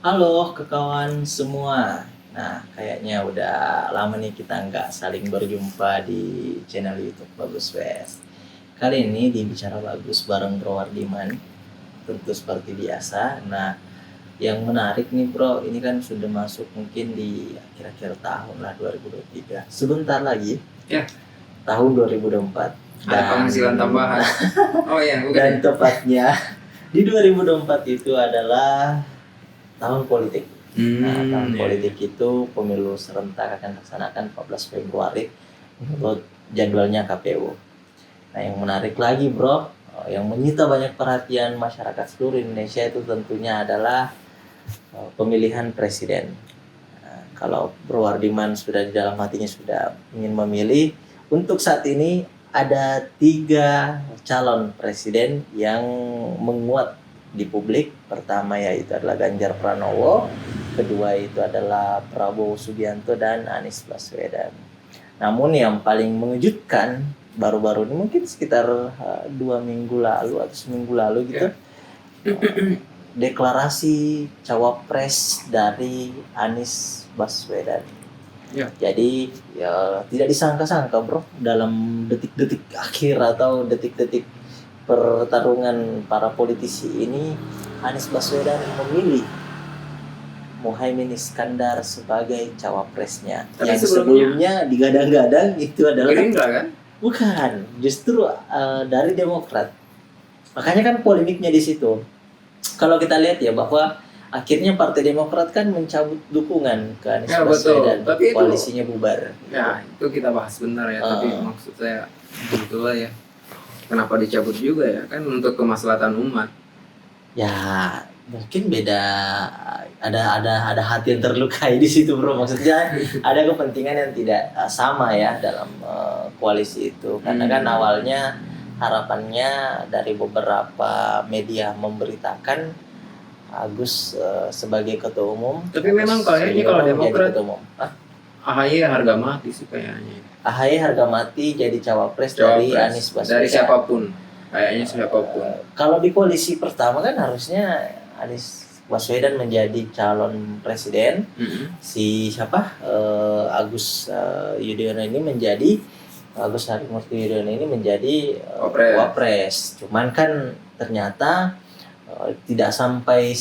Halo kawan semua. Nah, kayaknya udah lama nih kita nggak saling berjumpa di channel YouTube Bagus West. Kali ini di Bicara Bagus bareng Bro Wardiman, tentu seperti biasa. Nah, yang menarik nih Bro, ini kan sudah masuk mungkin di akhir-akhir tahun lah 2023. Sebentar lagi, Ya. tahun 2024. Ada penghasilan tambahan. Oh iya, bukan. Dan tepatnya di 2024 itu adalah tahun politik. Tahun politik itu pemilu serentak akan dilaksanakan 14 Februari menurut jadwalnya KPU. Nah, yang menarik lagi Bro, yang menyita banyak perhatian masyarakat seluruh Indonesia itu tentunya adalah pemilihan presiden. Nah, kalau Bro Wardiman sudah di dalam hatinya sudah ingin memilih, untuk saat ini ada 3 calon presiden yang menguat di publik. Pertama yaitu adalah Ganjar Pranowo, kedua itu adalah Prabowo Subianto dan Anies Baswedan. Namun yang paling mengejutkan baru-baru ini mungkin sekitar 2 minggu lalu atau seminggu lalu gitu, deklarasi cawapres dari Anies Baswedan. Ya. Jadi ya tidak disangka-sangka Bro, dalam detik-detik akhir atau detik-detik pertarungan para politisi ini, Anies Baswedan memilih Muhaimin Iskandar sebagai cawapresnya. Tapi yang sebelumnya digadang-gadang itu adalah Gerindra kan? Bukan, justru dari Demokrat. Makanya kan polemiknya di situ. Kalau kita lihat ya bahwa akhirnya Partai Demokrat kan mencabut dukungan ke Anies Baswedan, tapi koalisinya bubar. Ya, itu kita bahas benar ya, tapi maksud saya begitulah ya. Kenapa dicabut juga ya? Kan untuk kemaslahatan umat. Ya, mungkin beda, ada hati yang terlukai di situ Bro. Maksudnya ada kepentingan yang tidak sama ya dalam koalisi itu. Karena kan awalnya harapannya dari beberapa media memberitakan Agus sebagai ketua umum. Tapi memang kayaknya kalau Demokrat AHY harga mati sih kayaknya. AHY harga mati jadi cawapres dari Anies Baswedan. Dari siapapun, kayaknya siapapun. Kalau di koalisi pertama kan harusnya Anies Baswedan menjadi calon presiden. Si siapa? Agus Yudhoyono ini menjadi Agus Harimurti Yudhoyono ini menjadi wapres. Cuman kan ternyata tidak sampai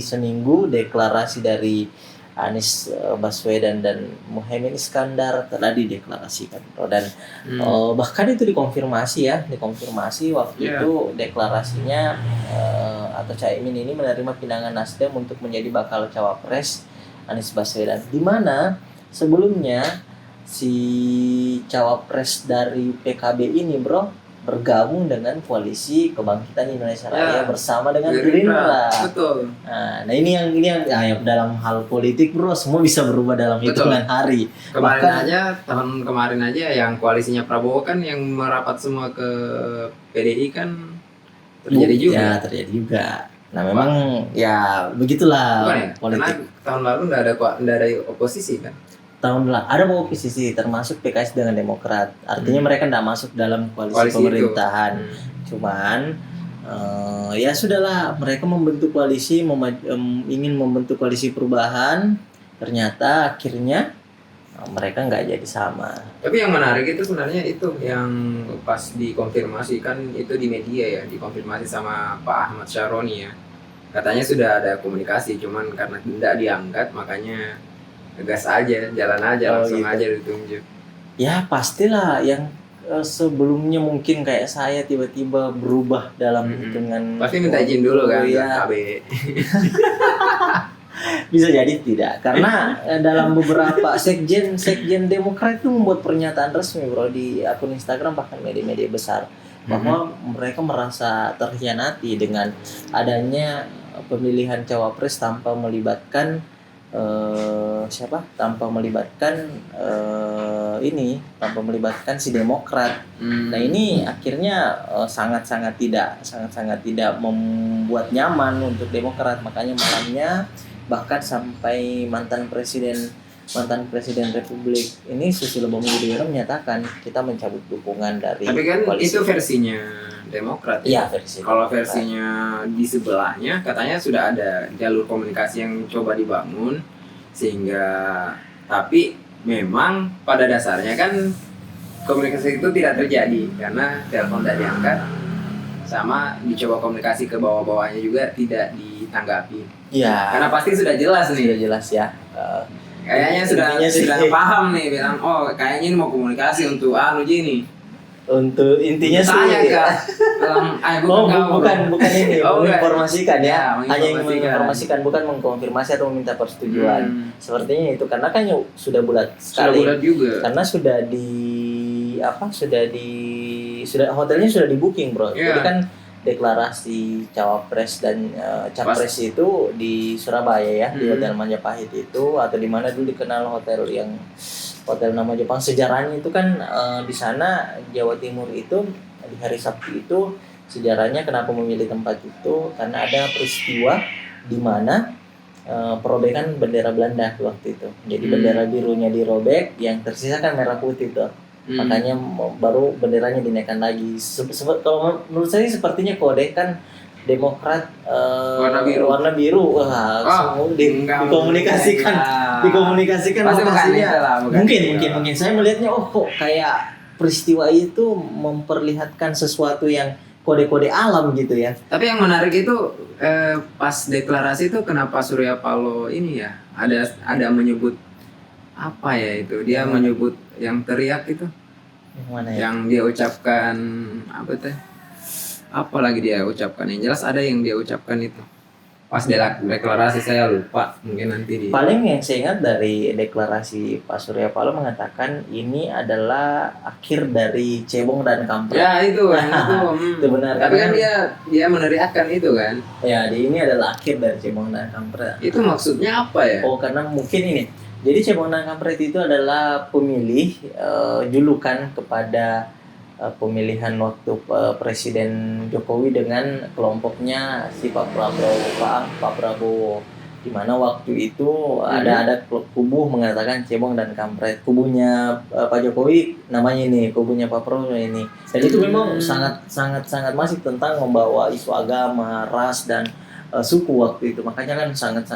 seminggu deklarasi dari Anies Baswedan dan Muhaimin Iskandar telah dideklarasikan dan bahkan itu dikonfirmasi waktu itu deklarasinya atau Caimin ini menerima pinangan Nasdem untuk menjadi bakal cawapres Anies Baswedan, di mana sebelumnya si cawapres dari PKB ini Bro bergabung dengan koalisi Kebangkitan Indonesia Raya bersama dengan Gerindra. Betul. Nah ini yang dalam hal politik Bro, semua bisa berubah dalam hitungan hari. Tahun kemarin aja yang koalisinya Prabowo kan yang merapat semua ke PDI kan terjadi juga. Ya, terjadi juga. Nah memang ya begitulah politik. Karena tahun lalu nggak ada oposisi kan. Tahun lalu ada oposisi termasuk PKS dengan Demokrat. Artinya mereka tidak masuk dalam koalisi pemerintahan. Cuman ya sudahlah, mereka membentuk koalisi, ingin membentuk koalisi perubahan. Ternyata akhirnya mereka nggak jadi sama. Tapi yang menarik itu sebenarnya itu yang pas dikonfirmasi kan itu di media ya, dikonfirmasi sama Pak Ahmad Syaroni ya. Katanya sudah ada komunikasi, cuman karena tidak diangkat makanya gas aja, jalan aja, langsung gitu. Aja ditunjuk. Ya pastilah, yang sebelumnya mungkin kayak saya tiba-tiba berubah dalam hitungan. Pasti minta izin dulu kan ya. KB. Bisa jadi tidak, karena dalam beberapa sekjen Demokrat itu membuat pernyataan resmi Bro di akun Instagram bahkan media-media besar bahwa mereka merasa terkhianati dengan adanya pemilihan cawapres tanpa melibatkan tanpa melibatkan si Demokrat. Nah ini akhirnya sangat-sangat tidak membuat nyaman untuk Demokrat. Makanya malamnya bahkan sampai mantan presiden mantan Presiden Republik ini Susilo Bambang Yudhoyono menyatakan kita mencabut dukungan dari Tapi kan koalisi. itu versinya Demokrat. Iya, versi. Kalau versinya di sebelahnya katanya sudah ada jalur komunikasi yang coba dibangun sehingga, tapi memang pada dasarnya kan komunikasi itu tidak terjadi karena telepon tidak diangkat, sama dicoba komunikasi ke bawah-bawahnya juga tidak ditanggapi. Iya. Karena pasti sudah jelas nih. Sudah jelas ya. Kayaknya sudah paham nih, bilang oh kayaknya ini mau komunikasi untuk gini. Untuk intinya sih bukan ini menginformasikan ya, hanya menginformasikan, bukan mengkonfirmasi atau meminta persetujuan. Sepertinya itu karena kan sudah bulat sekali. Sudah bulat juga. Karena sudah hotelnya sudah di booking, bro. Jadi kan deklarasi cawapres dan capres itu di Surabaya ya, di Hotel Majapahit itu, atau di mana dulu dikenal hotel nama Jepang. Sejarahnya itu kan di sana Jawa Timur itu di hari Sabtu itu, sejarahnya kenapa memilih tempat itu karena ada peristiwa di mana perobekan bendera Belanda waktu itu. Jadi bendera birunya dirobek, yang tersisa kan merah putih tuh. Makanya baru benderanya dinaikkan lagi. Kalau menurut saya sepertinya kode kan Demokrat warna biru. Wah, dikomunikasikan lokasinya. Mungkin saya melihatnya kok kayak peristiwa itu memperlihatkan sesuatu yang kode-kode alam gitu ya. Tapi yang menarik itu pas deklarasi itu kenapa Surya Paloh ini ya ada menyebut apa ya itu, dia menyebut yang teriak itu, yang mana ya? Yang dia ucapkan apa teh? Apa lagi dia ucapkan? Yang jelas ada yang dia ucapkan itu. Pas deklarasi saya lupa, mungkin nanti Paling yang saya ingat dari deklarasi Pak Surya Paloh mengatakan ini adalah akhir dari cebong dan kampret. Ya itu itu benar. Tapi kan dia meneriakkan itu kan. Ya, ini adalah akhir dari cebong dan kampret. Itu maksudnya apa ya? Karena mungkin ini. Jadi cebong dan kampret itu adalah pemilih julukan kepada pemilihan waktu Presiden Jokowi dengan kelompoknya si Pak Prabowo, di mana waktu itu ada kubu mengatakan cebong dan kampret. Kubunya Pak Jokowi namanya ini, kubunya Pak Prabowo ini. Dan itu memang sangat masif tentang membawa isu agama, ras dan suku waktu itu. Makanya kan sangat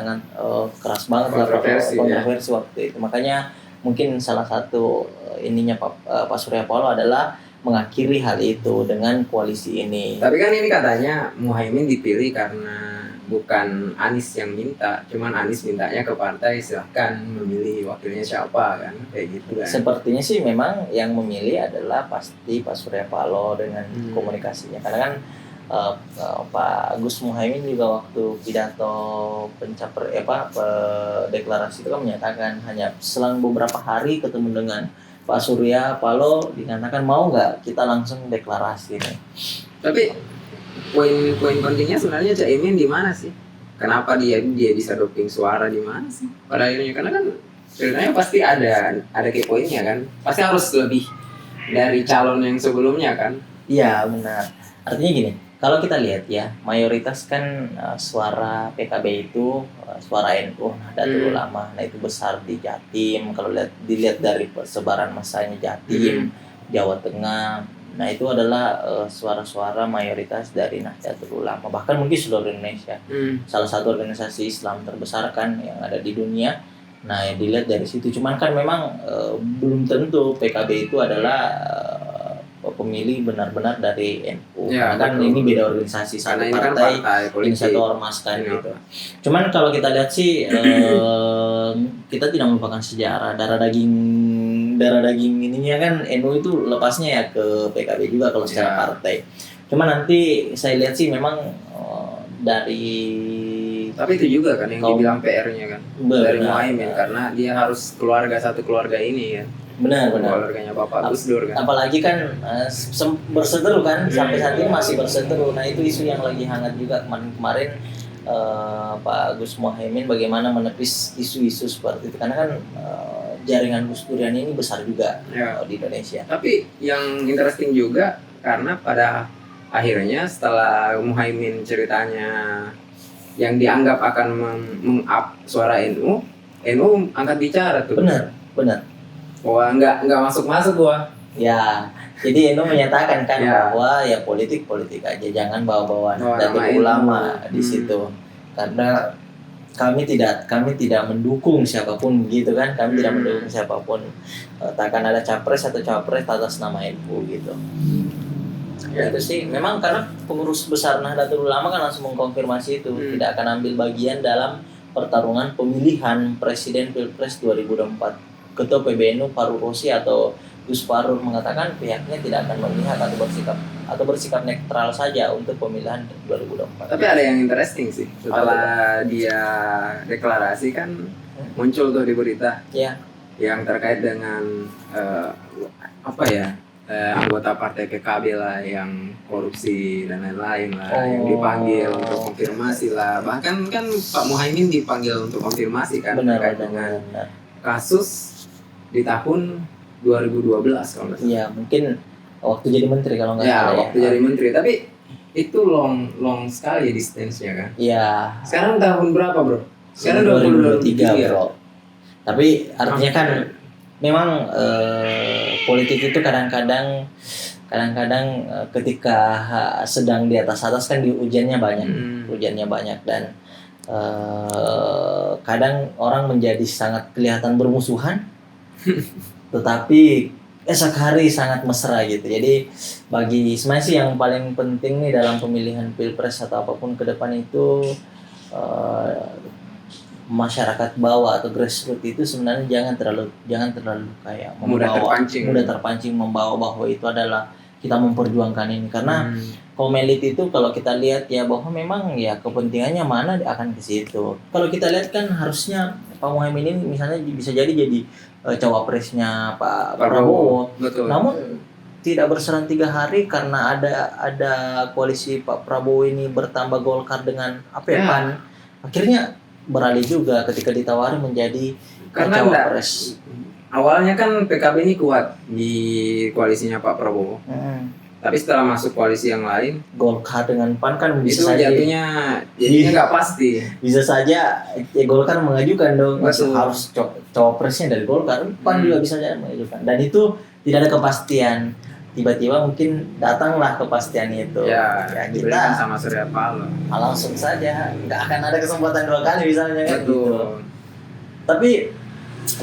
keras banget kontroversi waktu itu. Makanya mungkin salah satu ininya Pak Surya Paloh adalah mengakhiri hal itu dengan koalisi ini. Tapi kan ini katanya Muhaimin dipilih karena bukan Anies yang minta, cuman Anies mintanya ke partai silahkan memilih wakilnya siapa kan, kayak gitu kan. Sepertinya sih memang yang memilih adalah pasti Pak Surya Paloh dengan komunikasinya, karena kan Pak Gus Muhaimin juga waktu pidato deklarasi itu kan menyatakan hanya selang beberapa hari ketemu dengan Pak Surya Paloh, dikatakan mau nggak kita langsung deklarasi nih. Tapi poin pentingnya sebenarnya Caimin di mana sih? Kenapa dia bisa doping suara di mana sih? Pada akhirnya karena kan sebenarnya pasti ada key poinnya kan. Pasti harus lebih dari calon yang sebelumnya kan. Iya benar. Artinya gini, kalau kita lihat ya, mayoritas kan suara PKB itu suara NU, Nahdlatul Ulama. Nah itu besar di Jatim. Kalau dilihat dari persebaran masanya Jatim, Jawa Tengah. Nah itu adalah suara-suara mayoritas dari Nahdlatul Ulama. Bahkan mungkin seluruh Indonesia. Salah satu organisasi Islam terbesar kan yang ada di dunia. Nah yang dilihat dari situ. Cuman kan memang belum tentu PKB itu adalah pemilih benar-benar dari NU. Ya, karena kan ini beda organisasi, satu partai, ini satu ormas kan gitu. Cuman kalau kita lihat sih kita tidak melupakan sejarah, darah daging ininya kan NU itu lepasnya ya ke PKB juga kalau secara partai. Cuman nanti saya lihat sih memang tapi itu juga kan yang dibilang PR-nya kan dari Muhaimin, karena dia harus satu keluarga ini kan. Benar. Keluarganya Bapak Gus Dur kan. Apalagi kan berseteru kan, sampai saat ini masih berseteru. Nah itu isu yang lagi hangat juga kemarin Pak Gus Muhaimin bagaimana menepis isu-isu seperti itu, karena kan jaringan Gus Durian ini besar juga di Indonesia. Tapi yang interesting juga karena pada akhirnya setelah Muhaimin ceritanya yang dianggap akan meng-up suara NU NU angkat bicara tuh. Benar. Wah, nggak masuk wah. Ya, jadi Eno menyatakan kan Ya. bahwa ya politik aja, jangan bawa-bawa Bawa Nahdlatul nama Ulama NU. di situ. Karena kami tidak mendukung siapapun gitu kan, kami tidak mendukung siapapun. Takkan ada capres atau cawapres atas nama NU gitu. Ya itu sih, memang karena pengurus besar Nahdlatul Ulama kan langsung mengkonfirmasi itu tidak akan ambil bagian dalam pertarungan pemilihan presiden Pilpres 2024. Ketua PBNU Faruk Rosi atau Gus Farur mengatakan pihaknya tidak akan memihak atau bersikap netral saja untuk pemilihan 2024. Tapi ada yang interesting sih. Setelah dia deklarasi kan muncul tuh di berita. Ya. Yang terkait dengan anggota partai PKB lah yang korupsi dan lain-lain lah, yang dipanggil untuk konfirmasi lah. Bahkan kan Pak Muhaimin dipanggil untuk konfirmasi kan terkait dengan kasus di tahun 2012 kalau nggak salah. Iya, mungkin waktu jadi menteri kalau nggak salah. Waktu jadi menteri, tapi itu long sekali distance-nya kan. Iya. Sekarang tahun berapa bro? Sekarang 2023 bro. Tapi artinya kan memang politik itu kadang-kadang ketika sedang di atas kan ujiannya banyak dan kadang orang menjadi sangat kelihatan bermusuhan tetapi esok hari sangat mesra gitu. Jadi bagi sebenarnya sih yang paling penting nih dalam pemilihan pilpres atau apapun ke depan itu masyarakat bawah atau grassroots itu sebenarnya jangan terlalu kayak mudah terpancing membawa bahwa itu adalah kita memperjuangkan ini karena komelit itu kalau kita lihat ya bahwa memang ya kepentingannya mana akan ke situ. Kalau kita lihat kan harusnya Pak Muhaimin ini misalnya bisa jadi cawapresnya Pak Prabowo. Betul. Namun tidak berselang 3 hari karena ada koalisi Pak Prabowo ini bertambah Golkar dengan PAN. Akhirnya beralih juga ketika ditawari menjadi cawapres. Awalnya kan PKB ini kuat di koalisinya Pak Prabowo. Tapi setelah masuk koalisi yang lain, Golkar dengan PAN kan bisa saja jadinya nggak pasti. Bisa saja Golkar mengajukan dong harus cawapresnya dari Golkar, PAN juga bisa saja mengajukan. Dan itu tidak ada kepastian. Tiba-tiba mungkin datanglah kepastian itu. Ya kita sama Surya Paloh. Langsung saja, nggak akan ada kesempatan 2 kali misalnya kan gitu. Tapi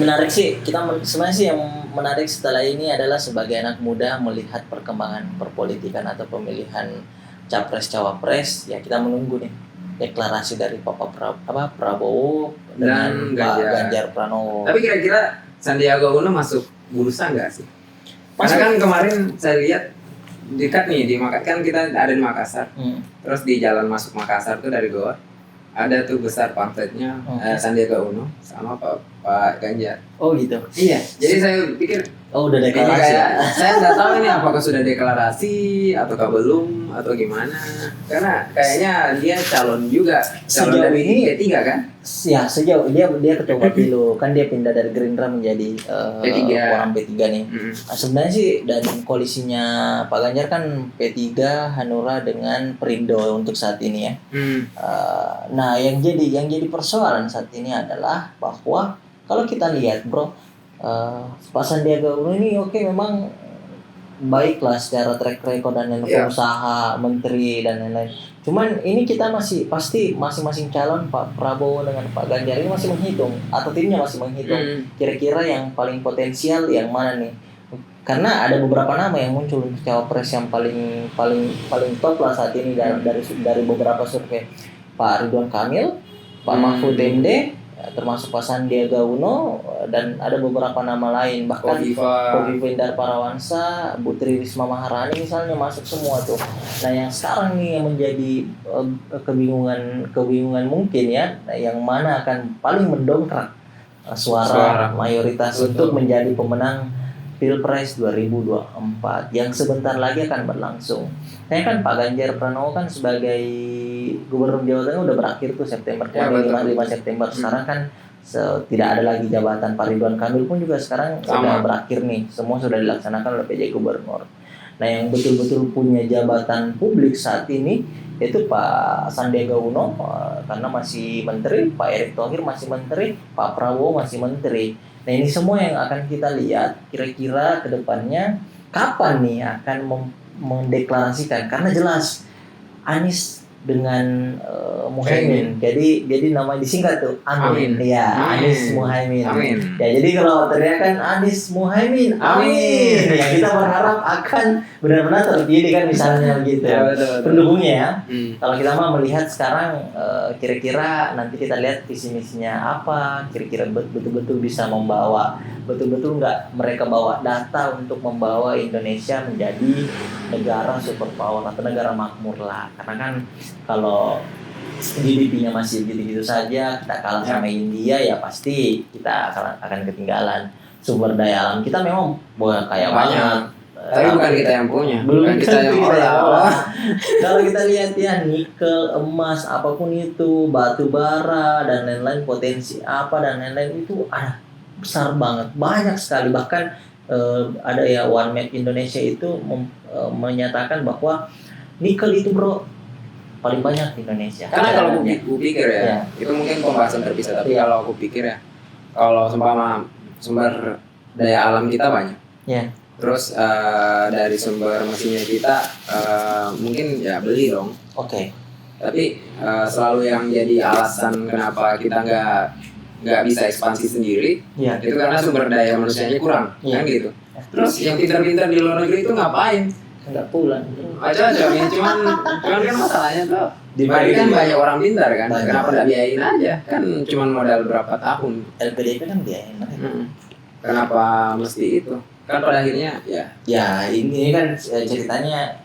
menarik sih, sebenarnya sih yang menarik setelah ini adalah sebagai anak muda melihat perkembangan perpolitikan atau pemilihan capres cawapres, ya kita menunggu nih deklarasi dari Prabowo dengan Pak Ganjar Pranowo. Tapi kira-kira Sandiaga Uno masuk bursa nggak sih? Karena kan kemarin saya lihat dekat nih di Makassar, kan kita ada di Makassar. Terus di jalan masuk Makassar tuh dari Goa ada tuh besar pamfletnya Sandiaga Uno sama Pak Ganjar. Oh gitu. Iya. Jadi saya pikir udah deklarasi. Saya nggak tahu ini apakah sudah deklarasi ataukah belum atau gimana. Karena kayaknya dia calon dari P3 kan? Ya sejauh dia ketua Bapilu kan dia pindah dari Gerindra menjadi orang P3 nih. Sebenarnya sih dan koalisinya Pak Ganjar kan P3 Hanura dengan Perindo untuk saat ini ya. Nah yang jadi persoalan saat ini adalah bahwa kalau kita lihat bro, Pak Sandiaga Uno ini memang baiklah secara track record dan lain-lain, pengusaha, menteri dan lain-lain. Cuman ini kita pasti masing-masing calon Pak Prabowo dengan Pak Ganjar ini masih menghitung atau timnya masih menghitung kira-kira yang paling potensial yang mana nih. Karena ada beberapa nama yang muncul untuk cawapres yang paling top lah saat ini dari beberapa survei. Pak Ridwan Kamil, Pak Mahfud MD, termasuk Pak Sandiaga Uno dan ada beberapa nama lain bahkan Kofifa Indar Parawansa, Bu Tri Risma Maharani misalnya masuk semua tuh. Nah yang sekarang nih yang menjadi kebingungan mungkin ya, yang mana akan paling mendongkrak suara mayoritas untuk menjadi pemenang Pilpres 2024 yang sebentar lagi akan berlangsung. Kayaknya kan Pak Ganjar Pranowo kan sebagai Gubernur Jawa Tengah udah berakhir tuh September, 5 September. Sekarang kan tidak ada lagi jabatan. Pak Ridwan Kamil pun juga sekarang sudah berakhir nih. Semua sudah dilaksanakan oleh PJ Gubernur. Nah yang betul-betul punya jabatan publik saat ini yaitu Pak Sandiaga Uno karena masih menteri, Pak Erick Thohir masih menteri, Pak Prabowo masih menteri. Nah ini semua yang akan kita lihat kira-kira ke depannya kapan nih akan mendeklarasikan, karena jelas Anies dengan Muhaimin. Jadi nama disingkat tuh Amin. Ya, Anies Muhaimin. Amin. Ya, jadi kalau teriakan Anies Muhaimin, Amin. Ya, kita berharap akan benar-benar terpilih kan misalnya gitu. Ya, betul. Pendukungnya ya. Kalau kita mah melihat sekarang kira-kira nanti kita lihat visi misinya apa, kira-kira betul-betul bisa membawa, betul-betul nggak mereka bawa data untuk membawa Indonesia menjadi negara superpower atau negara makmur lah. Karena kan kalau GDP-nya masih gitu-gitu saja, kita kalah sama India, ya pasti kita akan ketinggalan. Sumber daya alam kita memang bukan kaya banyak, tapi bukan kita yang punya, belum kita yang olah. Kalau kita lihat ya, nikel, emas, apapun itu, batu bara dan lain-lain, potensi apa dan lain-lain itu besar banget, banyak sekali. Bahkan ada ya One Map Indonesia itu menyatakan bahwa nikel itu bro paling banyak di Indonesia. Karena kalau aku pikir ya, itu mungkin pembahasan terpisah. Tapi kalau aku pikir ya, kalau sumber daya alam kita banyak. Ya. Terus dari sumber mesinnya kita mungkin ya beli dong. Oke. Tapi selalu yang jadi alasan kenapa kita nggak bisa ekspansi sendiri, itu karena sumber daya manusianya kurang, kan gitu. Terus yang pintar-pintar di luar negeri itu ngapain? Nggak pulang. Aja ya, cuman kan masalahnya tuh di Bali kan banyak orang pintar kan, kenapa nggak biayain aja? Kan cuman modal berapa tahun. LPDP kan biayain. Kenapa mesti itu? Kan pada akhirnya ya ini kan ceritanya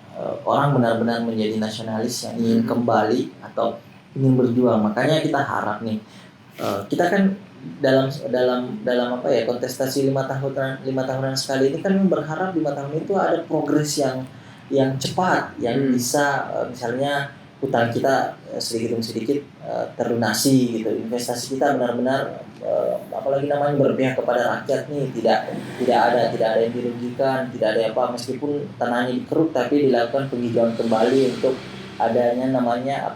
orang benar-benar menjadi nasionalis yang ingin kembali atau ingin berjuang. Makanya kita harap nih, kita kan dalam apa ya, kontestasi 5 tahunan sekali ini kan berharap 5 tahun itu ada progres yang cepat, yang bisa misalnya hutang kita sedikit demi sedikit terlunasi gitu, investasi kita benar-benar apalagi namanya berpihak kepada rakyat nih, tidak ada yang dirugikan, tidak ada apa, meskipun tanahnya dikeruk tapi dilakukan penghijauan kembali untuk adanya namanya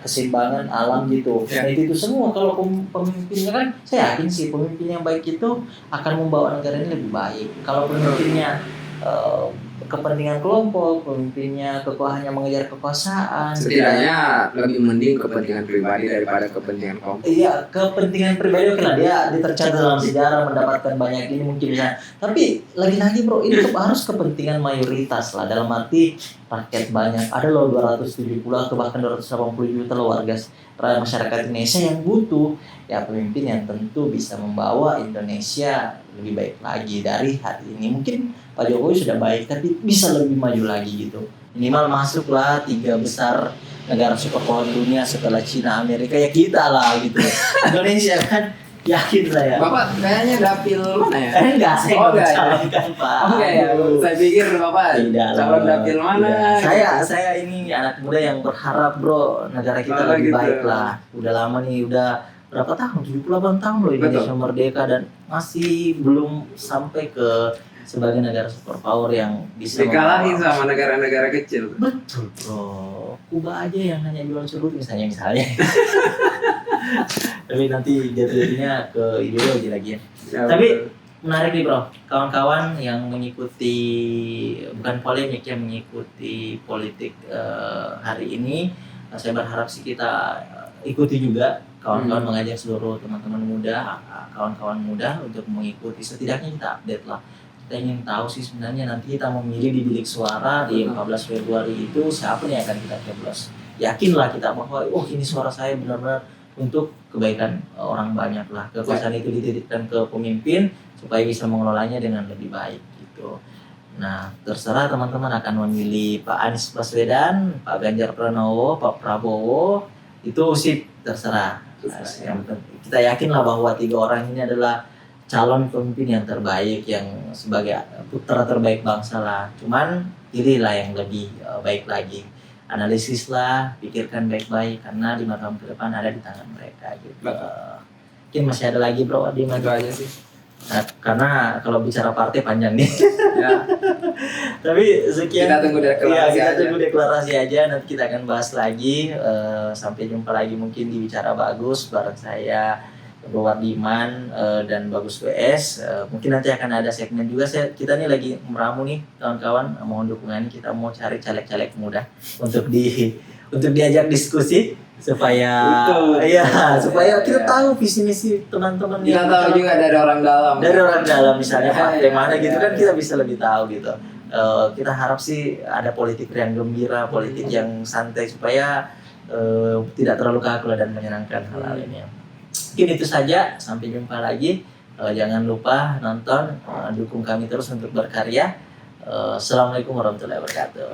keseimbangan alam gitu. Nah itu semua kalau pemimpinnya kan, saya yakin sih pemimpin yang baik itu akan membawa negara ini lebih baik. Kalau pemimpinnya kepentingan kelompok, pemimpinnya hanya mengejar kekuasaan, setidaknya lebih mending kepentingan pribadi daripada kepentingan kelompok. Iya, kepentingan pribadi oke lah, dia tercatat dalam sejarah mendapatkan banyak ini mungkin bisa. Tapi lagi-lagi bro, ini harus kepentingan mayoritas lah, dalam arti rakyat banyak. Ada loh 270 atau bahkan 280 juta loh warga masyarakat Indonesia yang butuh ya pemimpin yang tentu bisa membawa Indonesia lebih baik lagi dari hari ini. Mungkin Pak Jokowi sudah baik, tapi bisa lebih maju lagi gitu. Minimal masuklah 3 besar negara superpower dunia setelah Cina, Amerika, ya kita lah gitu. Indonesia kan yakin saya. Bapak kayaknya dapil mana ya? Enggak, saya nggak mencalonkan Pak. Oke ya, saya pikir Bapak calon dapil mana? Saya ini anak muda yang berharap bro negara kita lebih baik lah. Udah lama nih, udah berapa tahun? 78 tahun loh Indonesia merdeka dan masih belum sampai ke sebagai negara superpower yang bisa dikalahin sama negara-negara kecil. Betul bro, Kuba aja yang hanya jual surut misalnya. Tapi nanti jatuhnya ke ideologi lagi ya. Tapi menarik nih bro, kawan-kawan yang mengikuti, bukan polemik, yang mengikuti politik hari ini, saya berharap sih kita ikuti juga. Kawan-kawan mengajak seluruh teman-teman muda, kawan-kawan muda untuk mengikuti, setidaknya kita update lah. Kita ingin tahu sih sebenarnya nanti kita memilih di bilik suara di 14 Februari itu siapa nih yang akan kita coblos. Yakinlah kita bahwa ini suara saya benar-benar untuk kebaikan orang banyak lah. Kekuasaan itu dititipkan ke pemimpin supaya bisa mengelolanya dengan lebih baik gitu. Nah, terserah teman-teman akan memilih Pak Anies Baswedan, Pak Ganjar Pranowo, Pak Prabowo, itu sih terserah. Kita yakinlah bahwa 3 orang ini adalah calon pemimpin yang terbaik, yang sebagai putra terbaik bangsa lah. Cuman pilihlah yang lebih baik lagi. Analisislah, pikirkan baik-baik karena 5 tahun ke depan ada di tangan mereka gitu. Mungkin masih ada lagi bro, di mana aja sih? Nah, karena kalau bicara partai panjang nih. Ya, Tapi sekian. kita tunggu deklarasi Iya, kita aja. tunggu deklarasi aja. Nanti kita akan bahas lagi. Sampai jumpa lagi mungkin di Bicara Bagus bareng saya Wardiman dan Bagus WS. Mungkin nanti akan ada segmen juga. Kita nih lagi meramu nih kawan-kawan. Mohon dukungannya. Kita mau cari caleg-caleg muda untuk diajak diskusi supaya Betul. supaya kita Ya. tahu visi misi teman-teman Kita yang tahu juga dari orang dalam. dari orang dalam misalnya Ya, partai ya, mana gitu ya, kan ya. kita bisa lebih tahu gitu. Kita harap sih ada politik yang gembira, politik yang santai supaya tidak terlalu kaku dan menyenangkan hal-hal ini. Mungkin itu saja, sampai jumpa lagi. Jangan lupa nonton, dukung kami terus untuk berkarya. Assalamualaikum warahmatullahi wabarakatuh.